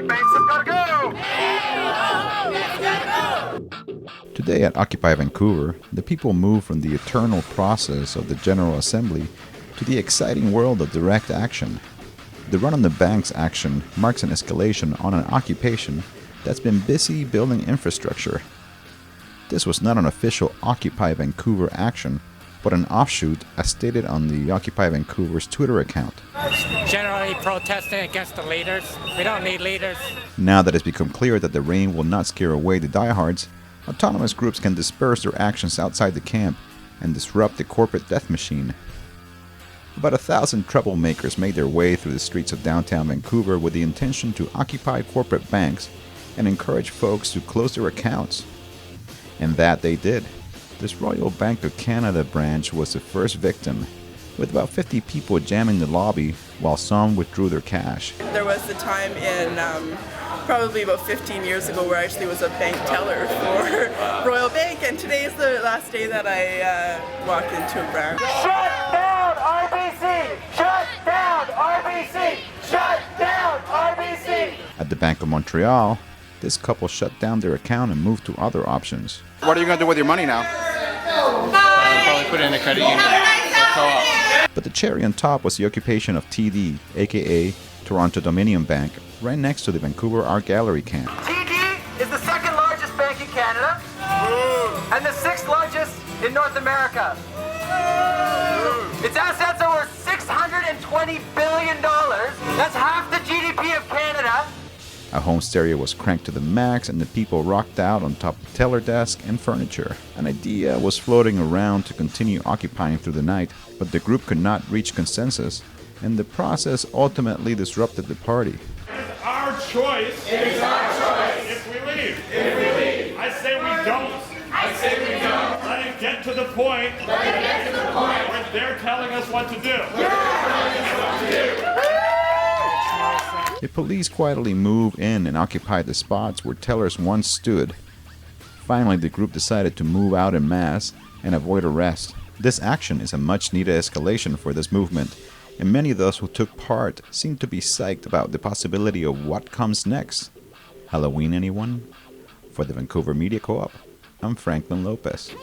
big banks have got to go! Today at Occupy Vancouver, the people move from the eternal process of the General Assembly to the exciting world of direct action. The Run on the Banks action marks an escalation on an occupation that's been busy building infrastructure. This was not an official Occupy Vancouver action, but an offshoot as stated on the Occupy Vancouver's Twitter account. Generally protesting against the leaders. We don't need leaders. Now that it's become clear that the rain will not scare away the diehards, autonomous groups can disperse their actions outside the camp and disrupt the corporate death machine. About 1,000 troublemakers made their way through the streets of downtown Vancouver with the intention to occupy corporate banks and encourage folks to close their accounts. And that they did. This Royal Bank of Canada branch was the first victim, with about 50 people jamming the lobby while some withdrew their cash. There was a time in probably about 15 years ago where I actually was a bank teller for Royal Bank, and today is the last day that I walked into a branch. Shut down RBC! Shut down RBC! Shut down RBC! At the Bank of Montreal, this couple shut down their account and moved to other options. What are you going to do with your money now? Probably put it in a credit union or co-op. But the cherry on top was the occupation of TD, aka Toronto Dominion Bank, right next to the Vancouver Art Gallery camp. TD is the second largest bank in Canada and the sixth largest in North America. Its assets are worth $620 billion. That's half the GDP of Canada. A home stereo was cranked to the max and the people rocked out on top of the teller desk and furniture. An idea was floating around to continue occupying through the night, but the group could not reach consensus, and the process ultimately disrupted the party. It's our choice. It is our choice. If we leave. If we leave. I say we don't. I say we don't. Let it get to the point. Let it get to the point where they're telling us what to do. The police quietly moved in and occupied the spots where tellers once stood. Finally, the group decided to move out en masse and avoid arrest. This action is a much-needed escalation for this movement, and many of those who took part seem to be psyched about the possibility of what comes next. Halloween, anyone? For the Vancouver Media Co-op, I'm Franklin Lopez.